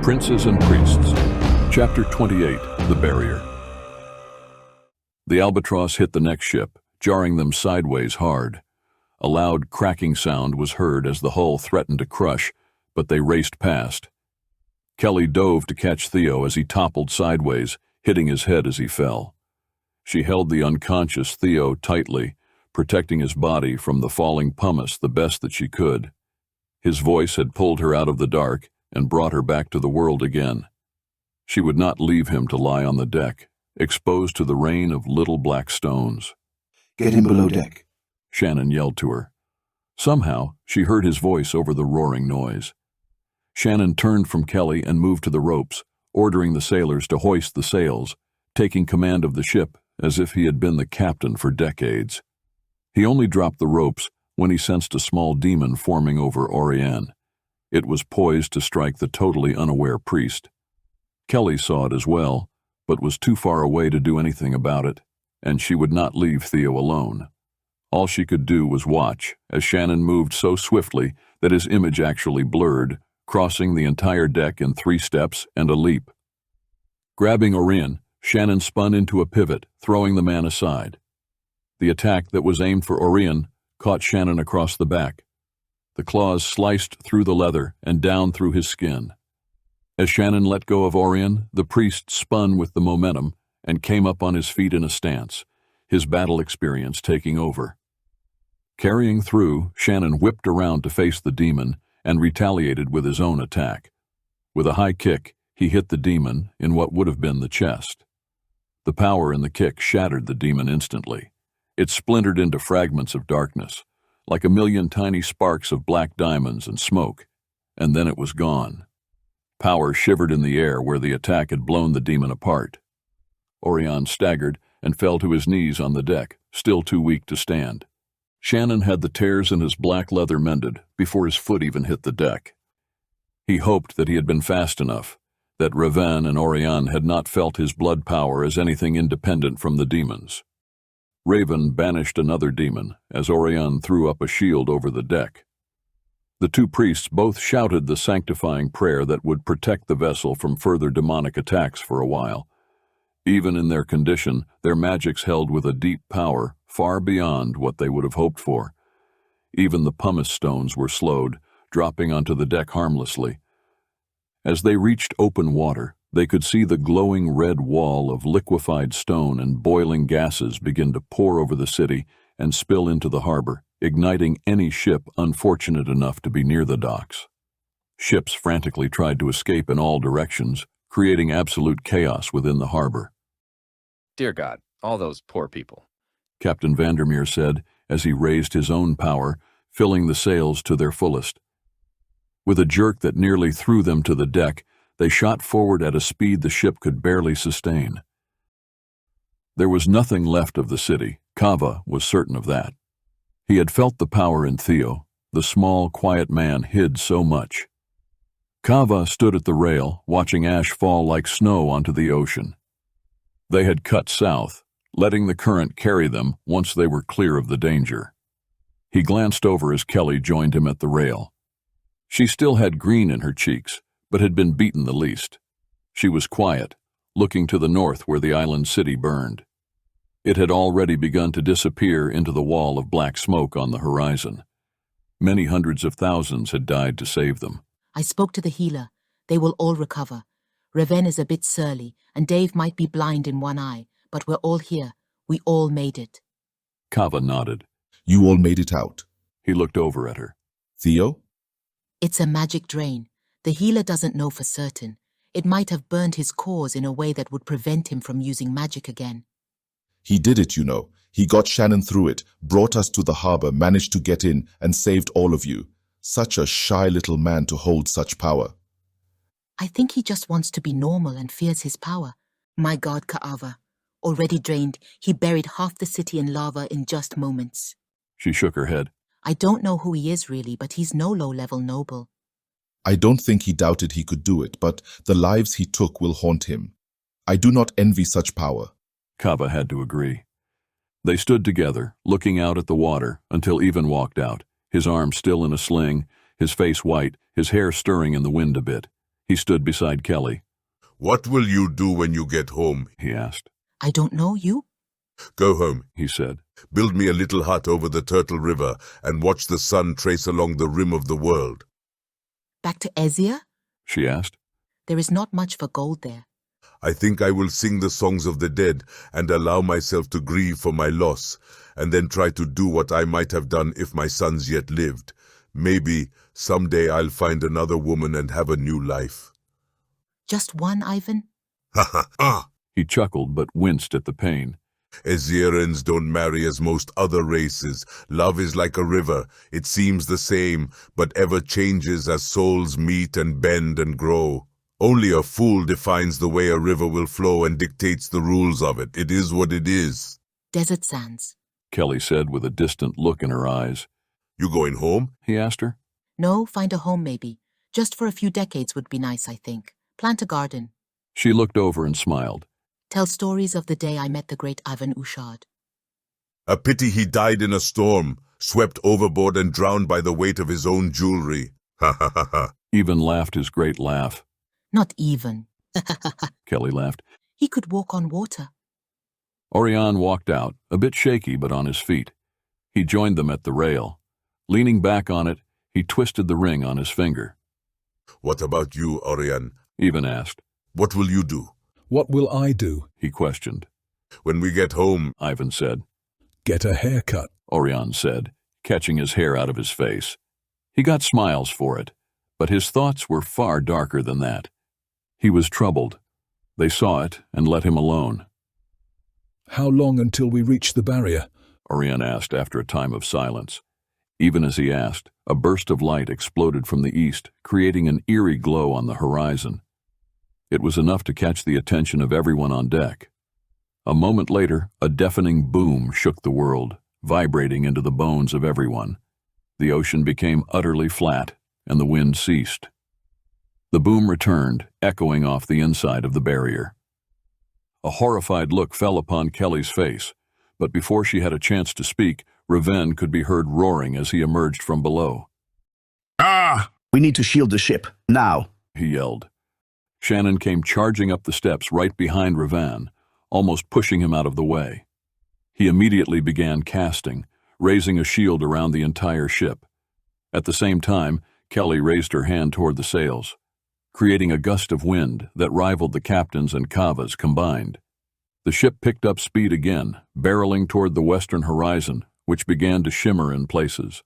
Princes and Priests. Chapter 28, The Barrier. The albatross hit the next ship, jarring them sideways hard. A loud cracking sound was heard as the hull threatened to crush, but they raced past. Kelly dove to catch Theo as he toppled sideways, hitting his head as he fell. She held the unconscious Theo tightly, protecting his body from the falling pumice the best that she could. His voice had pulled her out of the dark and brought her back to the world again. She would not leave him to lie on the deck, exposed to the rain of little black stones. "Get him below deck," Shannon yelled to her. Somehow, she heard his voice over the roaring noise. Shannon turned from Kelly and moved to the ropes, ordering the sailors to hoist the sails, taking command of the ship as if he had been the captain for decades. He only dropped the ropes when he sensed a small demon forming over Oirion. It was poised to strike the totally unaware priest. Kelly saw it as well, but was too far away to do anything about it, and she would not leave Theo alone. All she could do was watch as Shannon moved so swiftly that his image actually blurred, crossing the entire deck in 3 steps and a leap. Grabbing Oirion, Shannon spun into a pivot, throwing the man aside. The attack that was aimed for Oirion caught Shannon across the back. The claws sliced through the leather and down through his skin. As Shannon let go of Oirion, the priest spun with the momentum and came up on his feet in a stance, his battle experience taking over. Carrying through, Shannon whipped around to face the demon and retaliated with his own attack. With a high kick, he hit the demon in what would have been the chest. The power in the kick shattered the demon instantly. It splintered into fragments of darkness, like a million tiny sparks of black diamonds and smoke, and then it was gone. Power shivered in the air where the attack had blown the demon apart. Oirion staggered and fell to his knees on the deck, still too weak to stand. Shannon had the tears in his black leather mended before his foot even hit the deck. He hoped that he had been fast enough, that Raven and Oirion had not felt his blood power as anything independent from the demons. Raven banished another demon as Oirion threw up a shield over the deck. The 2 priests both shouted the sanctifying prayer that would protect the vessel from further demonic attacks for a while. Even in their condition, their magics held with a deep power far beyond what they would have hoped for. Even the pumice stones were slowed, dropping onto the deck harmlessly. As they reached open water, they could see the glowing red wall of liquefied stone and boiling gases begin to pour over the city and spill into the harbor, igniting any ship unfortunate enough to be near the docks. Ships frantically tried to escape in all directions, creating absolute chaos within the harbor. "Dear God, all those poor people," Captain Vandermeer said as he raised his own power, filling the sails to their fullest. With a jerk that nearly threw them to the deck, they shot forward at a speed the ship could barely sustain. There was nothing left of the city. Kava was certain of that. He had felt the power in Theo, the small, quiet man hid so much. Kava stood at the rail, watching ash fall like snow onto the ocean. They had cut south, letting the current carry them once they were clear of the danger. He glanced over as Kelly joined him at the rail. She still had green in her cheeks, but had been beaten the least. She was quiet, looking to the north where the island city burned. It had already begun to disappear into the wall of black smoke on the horizon. Many hundreds of thousands had died to save them. "I spoke to the healer. They will all recover. Raven is a bit surly, and Dave might be blind in one eye, but we're all here. We all made it." Kava nodded. "You all made it out." He looked over at her. "Theo?" "It's a magic drain. The healer doesn't know for certain. It might have burned his cores in a way that would prevent him from using magic again." "He did it, you know. He got Shannon through it, brought us to the harbor, managed to get in, and saved all of you. Such a shy little man to hold such power." "I think he just wants to be normal and fears his power. My God, Ka'ava. Already drained, he buried half the city in lava in just moments." She shook her head. "I don't know who he is really, but he's no low-level noble." "I don't think he doubted he could do it, but the lives he took will haunt him. I do not envy such power." Kava had to agree. They stood together, looking out at the water, until Ivan walked out, his arm still in a sling, his face white, his hair stirring in the wind a bit. He stood beside Kelly. What will you do when you get home? He asked. I don't know, you? Go home, He said. build me a little hut over the Turtle River and watch the sun trace along the rim of the world. Back to Ezia? She asked. There is not much for gold there. I think I will sing the songs of the dead and allow myself to grieve for my loss, and then try to do what I might have done if my sons yet lived. Maybe someday I'll find another woman and have a new life. Just one, Ivan? Ha ha ha! He chuckled but winced at the pain. Ezierans don't marry as most other races. Love is like a river. It seems the same, but ever changes as souls meet and bend and grow. Only a fool defines the way a river will flow and dictates the rules of it. It is what it is. Desert sands. Kelly said with a distant look in her eyes. You going home? He asked her. No, find a home maybe. Just for a few decades would be nice, I think. Plant a garden. She looked over and smiled. Tell stories of the day I met the great Ivan Ushad. A pity he died in a storm, swept overboard and drowned by the weight of his own jewelry. Ha ha ha ha. Ivan laughed his great laugh. Not even. Kelly laughed. He could walk on water. Oirion walked out, a bit shaky but on his feet. He joined them at the rail. Leaning back on it, he twisted the ring on his finger. What about you, Oirion? Ivan asked. What will you do? What will I do? He questioned. When we get home, Ivan said. Get a haircut. Oirion said, catching his hair out of his face. He got smiles for it, but his thoughts were far darker than that. He was troubled. They saw it and let him alone. How long until we reach the barrier? Oirion asked after a time of silence. Even as he asked, a burst of light exploded from the east, creating an eerie glow on the horizon. It was enough to catch the attention of everyone on deck. A moment later, a deafening boom shook the world, vibrating into the bones of everyone. The ocean became utterly flat, and the wind ceased. The boom returned, echoing off the inside of the barrier. A horrified look fell upon Kelly's face, but before she had a chance to speak, Reven could be heard roaring as he emerged from below. Ah! We need to shield the ship, now. He yelled. Shannon came charging up the steps right behind Revan, almost pushing him out of the way. He immediately began casting, raising a shield around the entire ship. At the same time, Kelly raised her hand toward the sails, creating a gust of wind that rivaled the captain's and Kava's combined. The ship picked up speed again, barreling toward the western horizon, which began to shimmer in places.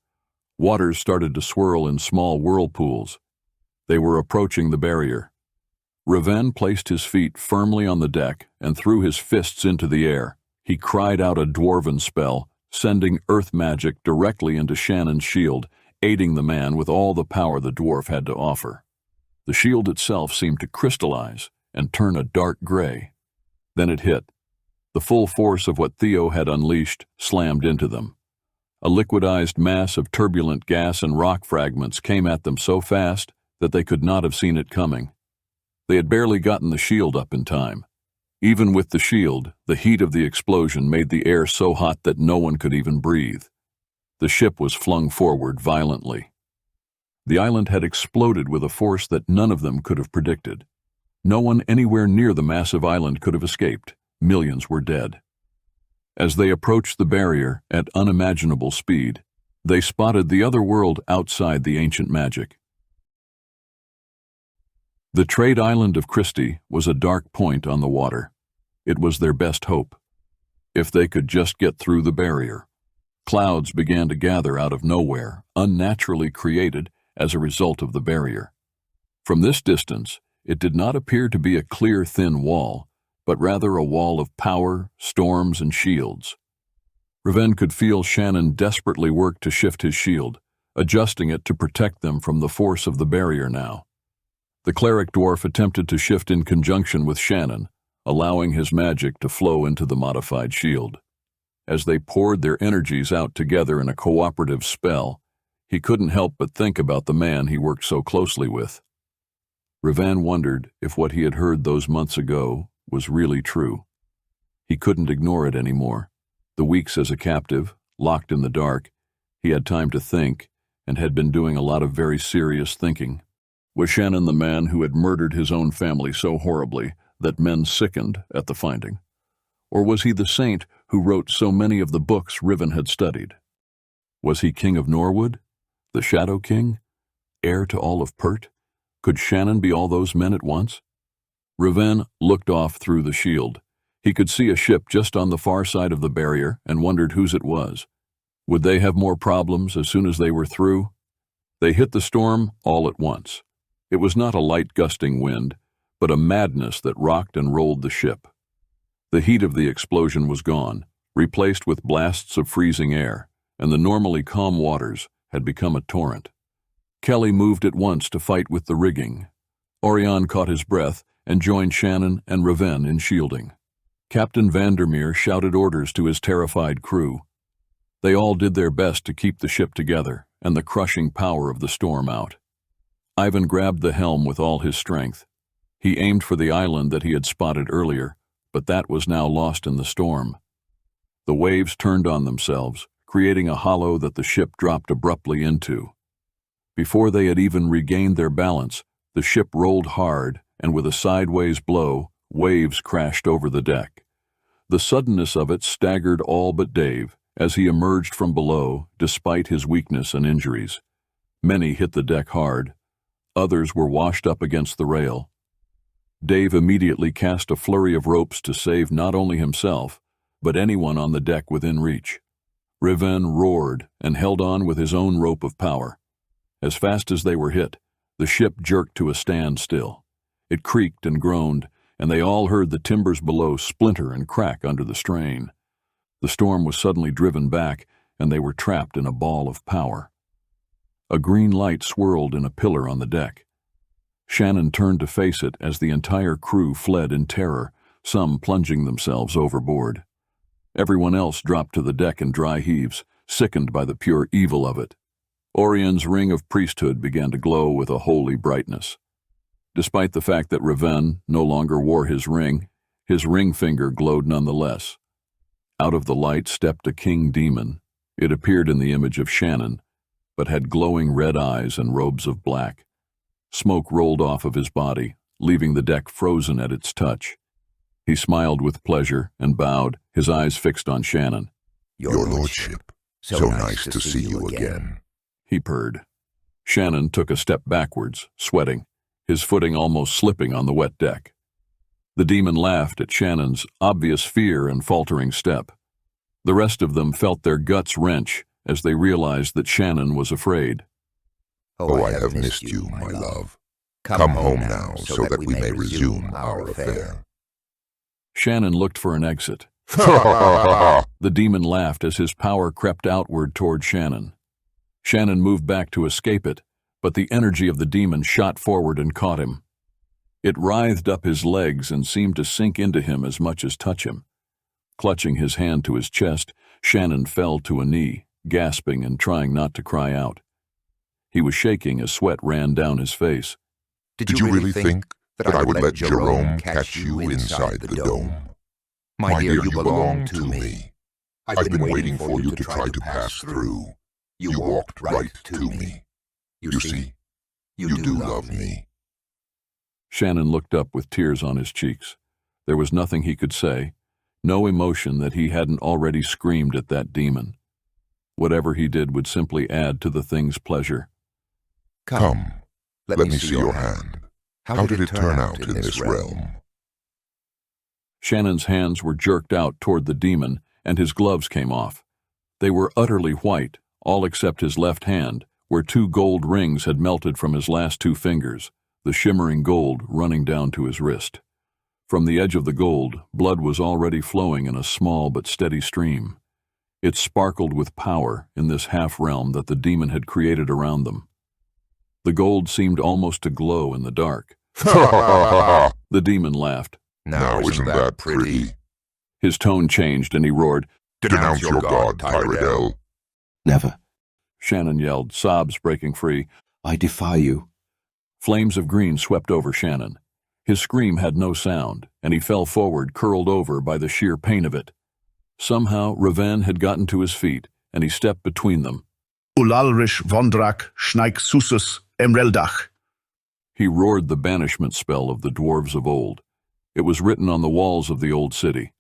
Waters started to swirl in small whirlpools. They were approaching the barrier. Reven placed his feet firmly on the deck and threw his fists into the air. He cried out a dwarven spell, sending earth magic directly into Shannon's shield, aiding the man with all the power the dwarf had to offer. The shield itself seemed to crystallize and turn a dark gray. Then it hit. The full force of what Theo had unleashed slammed into them. A liquidized mass of turbulent gas and rock fragments came at them so fast that they could not have seen it coming. They had barely gotten the shield up in time. Even with the shield, the heat of the explosion made the air so hot that no one could even breathe. The ship was flung forward violently. The island had exploded with a force that none of them could have predicted. No one anywhere near the massive island could have escaped. Millions were dead. As they approached the barrier at unimaginable speed, they spotted the other world outside the ancient magic. The trade island of Christie was a dark point on the water. It was their best hope. If they could just get through the barrier. Clouds began to gather out of nowhere, unnaturally created as a result of the barrier. From this distance, it did not appear to be a clear, thin wall, but rather a wall of power, storms, and shields. Reven could feel Shannon desperately work to shift his shield, adjusting it to protect them from the force of the barrier now. The cleric dwarf attempted to shift in conjunction with Shannon, allowing his magic to flow into the modified shield. As they poured their energies out together in a cooperative spell, he couldn't help but think about the man he worked so closely with. Revan wondered if what he had heard those months ago was really true. He couldn't ignore it anymore. The weeks as a captive, locked in the dark, he had time to think and had been doing a lot of very serious thinking. Was Shannon the man who had murdered his own family so horribly that men sickened at the finding? Or was he the saint who wrote so many of the books Riven had studied? Was he King of Norwood? The Shadow King? Heir to all of Pert? Could Shannon be all those men at once? Riven looked off through the shield. He could see a ship just on the far side of the barrier and wondered whose it was. Would they have more problems as soon as they were through? They hit the storm all at once. It was not a light gusting wind, but a madness that rocked and rolled the ship. The heat of the explosion was gone, replaced with blasts of freezing air, and the normally calm waters had become a torrent. Kelly moved at once to fight with the rigging. Oirion caught his breath and joined Shannon and Riven in shielding. Captain Vandermeer shouted orders to his terrified crew. They all did their best to keep the ship together and the crushing power of the storm out. Ivan grabbed the helm with all his strength. He aimed for the island that he had spotted earlier, but that was now lost in the storm. The waves turned on themselves, creating a hollow that the ship dropped abruptly into. Before they had even regained their balance, the ship rolled hard, and with a sideways blow, waves crashed over the deck. The suddenness of it staggered all but Dave as he emerged from below, despite his weakness and injuries. Many hit the deck hard. Others were washed up against the rail. Dave immediately cast a flurry of ropes to save not only himself, but anyone on the deck within reach. Riven roared and held on with his own rope of power. As fast as they were hit, the ship jerked to a standstill. It creaked and groaned, and they all heard the timbers below splinter and crack under the strain. The storm was suddenly driven back, and they were trapped in a ball of power. A green light swirled in a pillar on the deck. Shannon turned to face it as the entire crew fled in terror, some plunging themselves overboard. Everyone else dropped to the deck in dry heaves, sickened by the pure evil of it. Orion's ring of priesthood began to glow with a holy brightness. Despite the fact that Riven no longer wore his ring finger glowed nonetheless. Out of the light stepped a king demon. It appeared in the image of Shannon, but had glowing red eyes and robes of black. Smoke rolled off of his body, leaving the deck frozen at its touch. He smiled with pleasure and bowed, his eyes fixed on Shannon. Your lordship, so nice to see you again, he purred. Shannon took a step backwards, sweating, his footing almost slipping on the wet deck. The demon laughed at Shannon's obvious fear and faltering step. The rest of them felt their guts wrench as they realized that Shannon was afraid. Oh, I have missed you, my love. Come home now so that we may resume our affair. Shannon looked for an exit. The demon laughed as his power crept outward toward Shannon. Shannon moved back to escape it, but the energy of the demon shot forward and caught him. It writhed up his legs and seemed to sink into him as much as touch him. Clutching his hand to his chest, Shannon fell to a knee, gasping and trying not to cry out. He was shaking as sweat ran down his face. Did you really think that I would let Jerome catch you inside the dome? My dear, you belong to me. I've been waiting for you to try to pass through. You walked right to me. You see, you do love me. Shannon looked up with tears on his cheeks. There was nothing he could say, no emotion that he hadn't already screamed at that demon. Whatever he did would simply add to the thing's pleasure. Come, let me see your hand. How did it turn out in this realm? Shannon's hands were jerked out toward the demon, and his gloves came off. They were utterly white, all except his left hand, where 2 gold rings had melted from his last 2 fingers, the shimmering gold running down to his wrist. From the edge of the gold, blood was already flowing in a small but steady stream. It sparkled with power in this half-realm that the demon had created around them. The gold seemed almost to glow in the dark. The demon laughed. Now isn't that pretty? His tone changed and he roared, Denounce your god, Tyrell. Never. Shannon yelled, sobs breaking free. I defy you. Flames of green swept over Shannon. His scream had no sound, and he fell forward, curled over by the sheer pain of it. Somehow, Riven had gotten to his feet, and he stepped between them. Ulalrish Vondrak Schneik Susus Emreldach. He roared the banishment spell of the dwarves of old. It was written on the walls of the old city.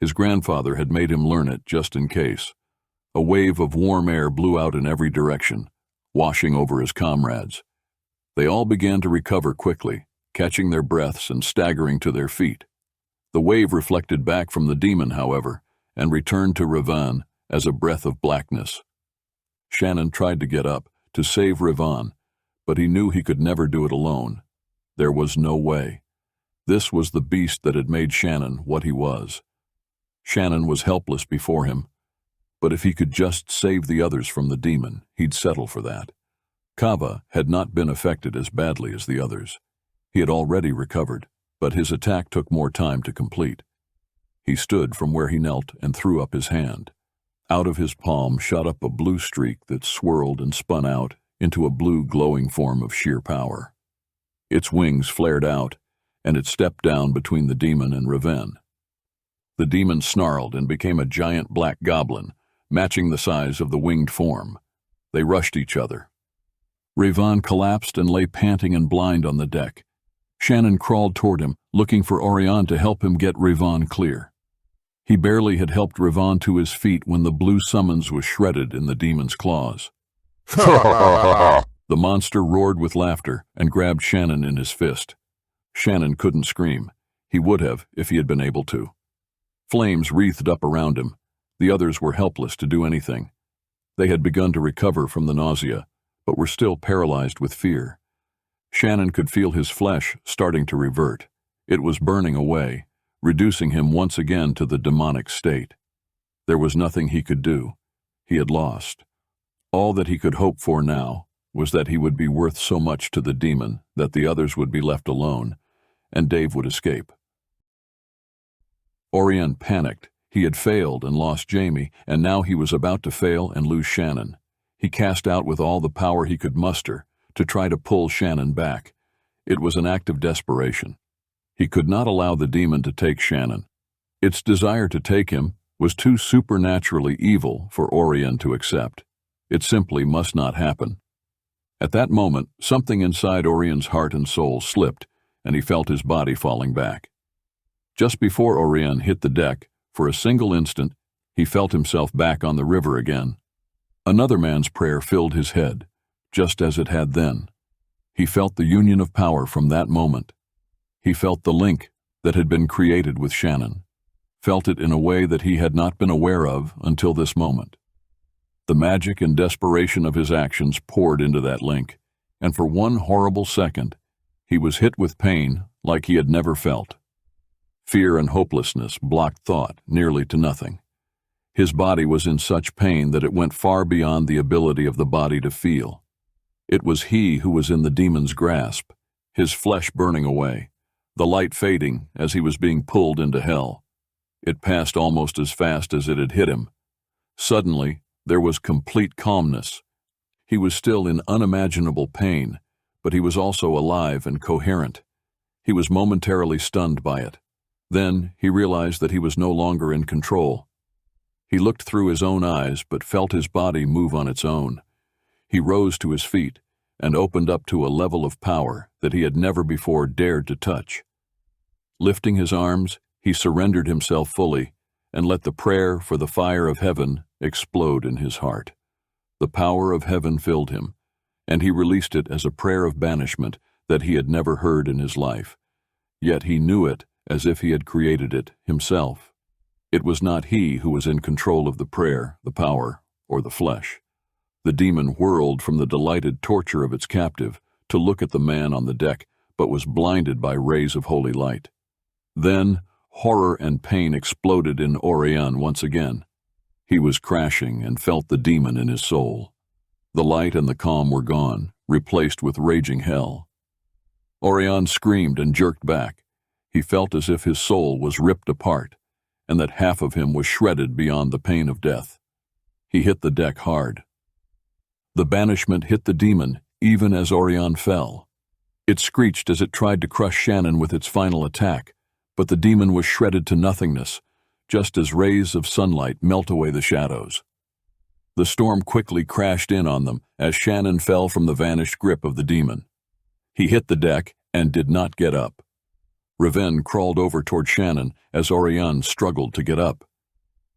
His grandfather had made him learn it just in case. A wave of warm air blew out in every direction, washing over his comrades. They all began to recover quickly, catching their breaths and staggering to their feet. The wave reflected back from the demon, however, and returned to Rivan as a breath of blackness. Shannon tried to get up, to save Rivan, but he knew he could never do it alone. There was no way. This was the beast that had made Shannon what he was. Shannon was helpless before him, but if he could just save the others from the demon, he'd settle for that. Kava had not been affected as badly as the others. He had already recovered, but his attack took more time to complete. He stood from where he knelt and threw up his hand. Out of his palm shot up a blue streak that swirled and spun out into a blue glowing form of sheer power. Its wings flared out, and it stepped down between the demon and Rivan. The demon snarled and became a giant black goblin, matching the size of the winged form. They rushed each other. Rivan collapsed and lay panting and blind on the deck. Shannon crawled toward him, looking for Oirion to help him get Rivan clear. He barely had helped Rivan to his feet when the blue summons was shredded in the demon's claws. The monster roared with laughter and grabbed Shannon in his fist. Shannon couldn't scream. He would have if he had been able to. Flames wreathed up around him. The others were helpless to do anything. They had begun to recover from the nausea, but were still paralyzed with fear. Shannon could feel his flesh starting to revert. It was burning away, reducing him once again to the demonic state. There was nothing he could do. He had lost. All that he could hope for now was that he would be worth so much to the demon that the others would be left alone, and Dave would escape. Oirion panicked. He had failed and lost Jamie, and now he was about to fail and lose Shannon. He cast out with all the power he could muster to try to pull Shannon back. It was an act of desperation. He could not allow the demon to take Shannon. Its desire to take him was too supernaturally evil for Oirion to accept. It simply must not happen. At that moment, something inside Orion's heart and soul slipped, and he felt his body falling back. Just before Oirion hit the deck, for a single instant, he felt himself back on the river again. Another man's prayer filled his head, just as it had then. He felt the union of power from that moment. He felt the link that had been created with Shannon, felt it in a way that he had not been aware of until this moment. The magic and desperation of his actions poured into that link, and for one horrible second, he was hit with pain like he had never felt. Fear and hopelessness blocked thought nearly to nothing. His body was in such pain that it went far beyond the ability of the body to feel. It was he who was in the demon's grasp, his flesh burning away, the light fading as he was being pulled into hell. It passed almost as fast as it had hit him. Suddenly, there was complete calmness. He was still in unimaginable pain, but he was also alive and coherent. He was momentarily stunned by it. Then he realized that he was no longer in control. He looked through his own eyes but felt his body move on its own. He rose to his feet and opened up to a level of power that he had never before dared to touch. Lifting his arms, he surrendered himself fully and let the prayer for the fire of heaven explode in his heart. The power of heaven filled him, and he released it as a prayer of banishment that he had never heard in his life. Yet he knew it as if he had created it himself. It was not he who was in control of the prayer, the power, or the flesh. The demon whirled from the delighted torture of its captive to look at the man on the deck, but was blinded by rays of holy light. Then, horror and pain exploded in Oirion once again. He was crashing and felt the demon in his soul. The light and the calm were gone, replaced with raging hell. Oirion screamed and jerked back. He felt as if his soul was ripped apart, and that half of him was shredded beyond the pain of death. He hit the deck hard. The banishment hit the demon, even as Oirion fell. It screeched as it tried to crush Shannon with its final attack, but the demon was shredded to nothingness, just as rays of sunlight melt away the shadows. The storm quickly crashed in on them as Shannon fell from the vanished grip of the demon. He hit the deck and did not get up. Reven crawled over toward Shannon as Oirion struggled to get up.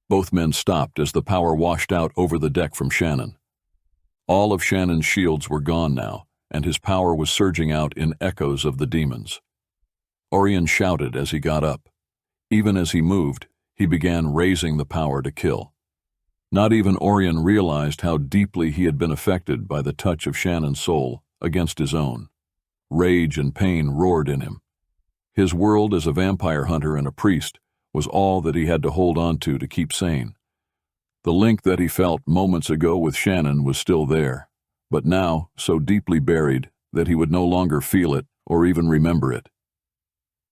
Both men stopped as the power washed out over the deck from Shannon. All of Shannon's shields were gone now, and his power was surging out in echoes of the demons. Oirion shouted as he got up. Even as he moved, he began raising the power to kill. Not even Oirion realized how deeply he had been affected by the touch of Shannon's soul against his own. Rage and pain roared in him. His world as a vampire hunter and a priest was all that he had to hold on to keep sane. The link that he felt moments ago with Shannon was still there, but now so deeply buried that he would no longer feel it or even remember it.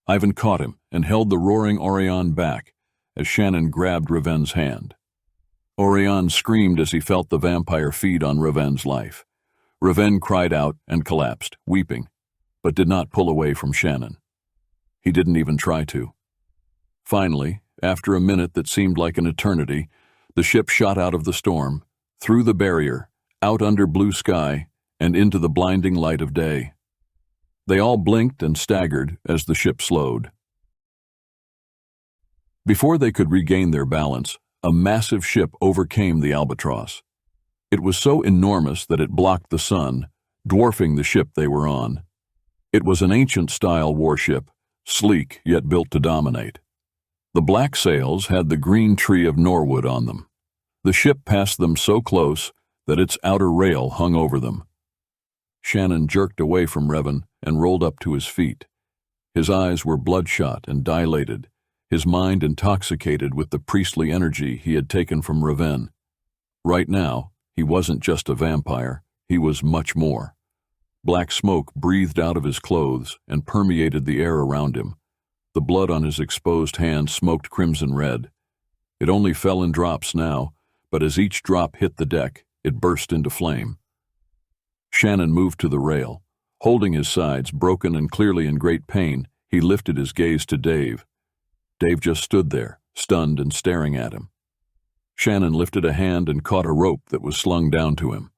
Ivan caught him and held the roaring Oirion back as Shannon grabbed Reven's hand. Oirion screamed as he felt the vampire feed on Reven's life. Reven cried out and collapsed, weeping, but did not pull away from Shannon. He didn't even try to. Finally, after a minute that seemed like an eternity, the ship shot out of the storm, through the barrier, out under blue sky, and into the blinding light of day. They all blinked and staggered as the ship slowed. Before they could regain their balance, a massive ship overcame the albatross. It was so enormous that it blocked the sun, dwarfing the ship they were on. It was an ancient-style warship, sleek yet built to dominate. The black sails had the green tree of Norwood on them. The ship passed them so close that its outer rail hung over them. Shannon jerked away from Reven and rolled up to his feet. His eyes were bloodshot and dilated, his mind intoxicated with the priestly energy he had taken from Reven. Right now, he wasn't just a vampire, he was much more. Black smoke breathed out of his clothes and permeated the air around him. The blood on his exposed hand smoked crimson red. It only fell in drops now, but as each drop hit the deck, it burst into flame. Shannon moved to the rail. Holding his sides, broken and clearly in great pain, he lifted his gaze to Dave. Dave just stood there, stunned and staring at him. Shannon lifted a hand and caught a rope that was slung down to him.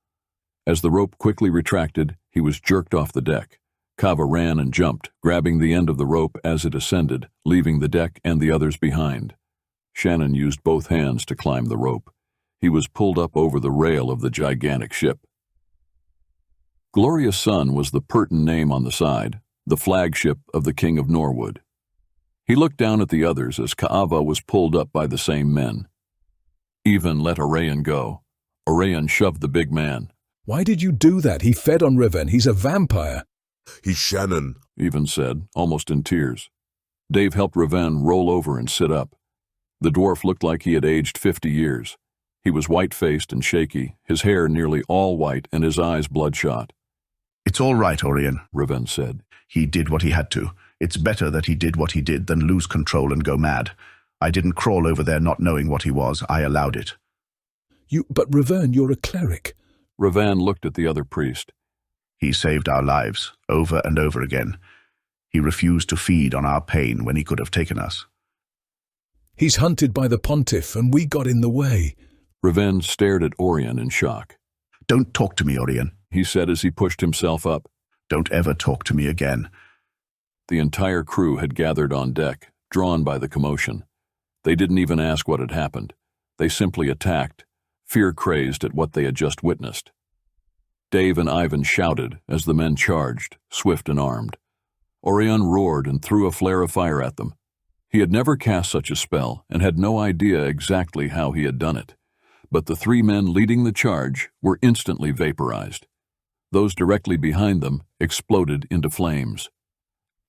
As the rope quickly retracted, he was jerked off the deck. Kava ran and jumped, grabbing the end of the rope as it ascended, leaving the deck and the others behind. Shannon used both hands to climb the rope. He was pulled up over the rail of the gigantic ship. Glorious Sun was the pertinent name on the side, the flagship of the King of Norwood. He looked down at the others as Kava was pulled up by the same men. Even let Oirion go. Oirion shoved the big man. Why did you do that? He fed on Reven. He's a vampire. He's Shannon, Even said, almost in tears. Dave helped Reven roll over and sit up. The dwarf looked like he had aged 50 years. He was white-faced and shaky, his hair nearly all white and his eyes bloodshot. It's all right, Oirion, Reven said. He did what he had to. It's better that he did what he did than lose control and go mad. I didn't crawl over there not knowing what he was. I allowed it. But Reven, you're a cleric. Reven looked at the other priest. He saved our lives, over and over again. He refused to feed on our pain when he could have taken us. He's hunted by the pontiff, and we got in the way. Reven stared at Oirion in shock. Don't talk to me, Oirion, he said as he pushed himself up. Don't ever talk to me again. The entire crew had gathered on deck, drawn by the commotion. They didn't even ask what had happened. They simply attacked, fear-crazed at what they had just witnessed. Dave and Ivan shouted as the men charged, swift and armed. Oirion roared and threw a flare of fire at them. He had never cast such a spell and had no idea exactly how he had done it. But the three men leading the charge were instantly vaporized. Those directly behind them exploded into flames.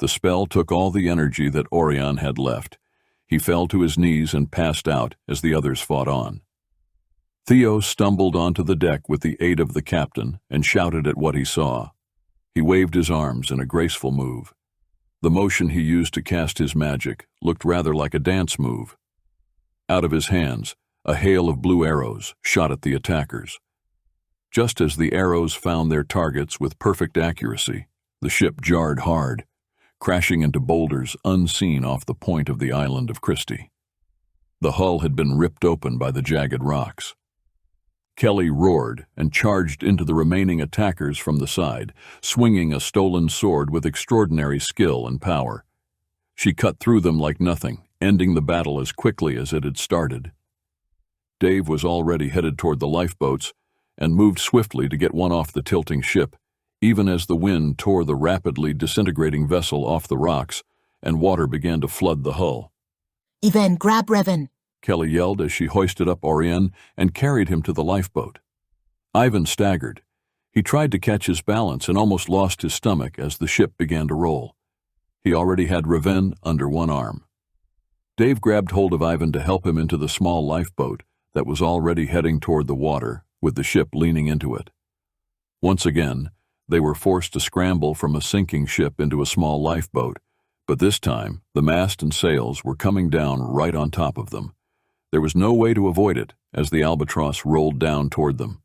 The spell took all the energy that Oirion had left. He fell to his knees and passed out as the others fought on. Theo stumbled onto the deck with the aid of the captain and shouted at what he saw. He waved his arms in a graceful move. The motion he used to cast his magic looked rather like a dance move. Out of his hands, a hail of blue arrows shot at the attackers. Just as the arrows found their targets with perfect accuracy, the ship jarred hard, crashing into boulders unseen off the point of the island of Christie. The hull had been ripped open by the jagged rocks. Kelly roared and charged into the remaining attackers from the side, swinging a stolen sword with extraordinary skill and power. She cut through them like nothing, ending the battle as quickly as it had started. Dave was already headed toward the lifeboats and moved swiftly to get one off the tilting ship, even as the wind tore the rapidly disintegrating vessel off the rocks and water began to flood the hull. Ivan, grab Revan! Kelly yelled as she hoisted up Oirion and carried him to the lifeboat. Ivan staggered. He tried to catch his balance and almost lost his stomach as the ship began to roll. He already had Revan under one arm. Dave grabbed hold of Ivan to help him into the small lifeboat that was already heading toward the water, with the ship leaning into it. Once again, they were forced to scramble from a sinking ship into a small lifeboat, but this time the mast and sails were coming down right on top of them. There was no way to avoid it as the albatross rolled down toward them.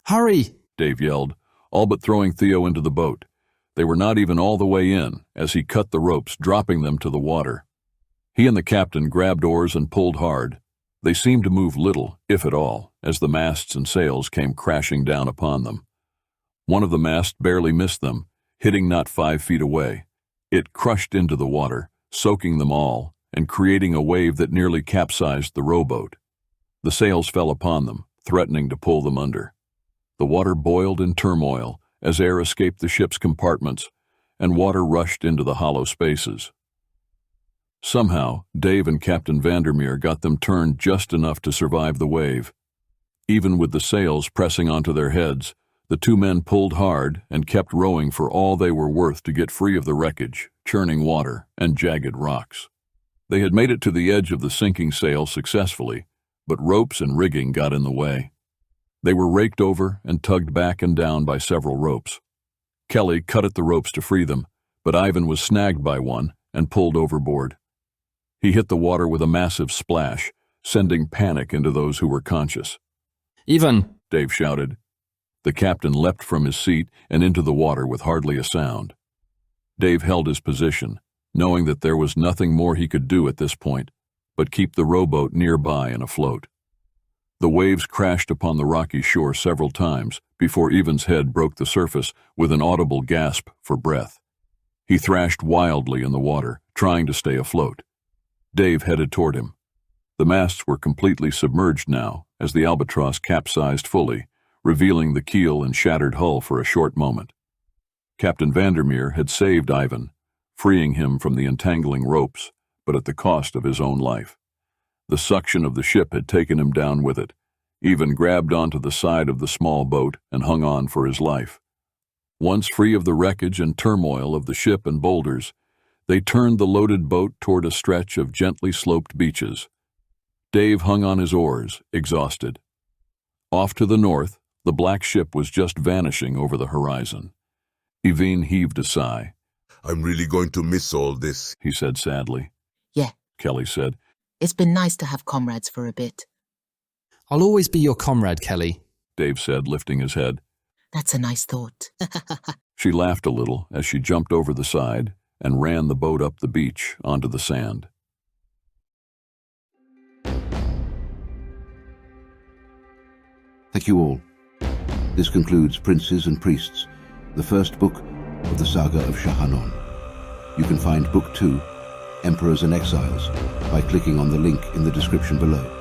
"Hurry!" Dave yelled, all but throwing Theo into the boat. They were not even all the way in as he cut the ropes, dropping them to the water. He and the captain grabbed oars and pulled hard. They seemed to move little, if at all, as the masts and sails came crashing down upon them. One of the masts barely missed them, hitting not 5 feet away. It crushed into the water, soaking them all, and creating a wave that nearly capsized the rowboat. The sails fell upon them, threatening to pull them under. The water boiled in turmoil as air escaped the ship's compartments, and water rushed into the hollow spaces. Somehow, Dave and Captain Vandermeer got them turned just enough to survive the wave. Even with the sails pressing onto their heads, the two men pulled hard and kept rowing for all they were worth to get free of the wreckage, churning water, and jagged rocks. They had made it to the edge of the sinking sail successfully, but ropes and rigging got in the way. They were raked over and tugged back and down by several ropes. Kelly cut at the ropes to free them, but Ivan was snagged by one and pulled overboard. He hit the water with a massive splash, sending panic into those who were conscious. "Ivan!" Dave shouted. The captain leapt from his seat and into the water with hardly a sound. Dave held his position, knowing that there was nothing more he could do at this point but keep the rowboat nearby and afloat. The waves crashed upon the rocky shore several times before Ivan's head broke the surface with an audible gasp for breath. He thrashed wildly in the water, trying to stay afloat. Dave headed toward him. The masts were completely submerged now as the albatross capsized fully, revealing the keel and shattered hull for a short moment. Captain Vandermeer had saved Ivan, freeing him from the entangling ropes, but at the cost of his own life. The suction of the ship had taken him down with it. Ivan grabbed onto the side of the small boat and hung on for his life. Once free of the wreckage and turmoil of the ship and boulders, they turned the loaded boat toward a stretch of gently sloped beaches. Dave hung on his oars, exhausted. Off to the north, the black ship was just vanishing over the horizon. Ivan heaved a sigh. "I'm really going to miss all this," he said sadly. Yeah, Kelly said. it's been nice to have comrades for a bit. "I'll always be your comrade, Kelly," Dave said, lifting his head. That's a nice thought. She laughed a little as she jumped over the side and ran the boat up the beach onto the sand. Thank you all. This concludes Princes and Priests, the first book of the Saga of ShaHaNon. You can find Book 2, Emperors and Exiles, by clicking on the link in the description below.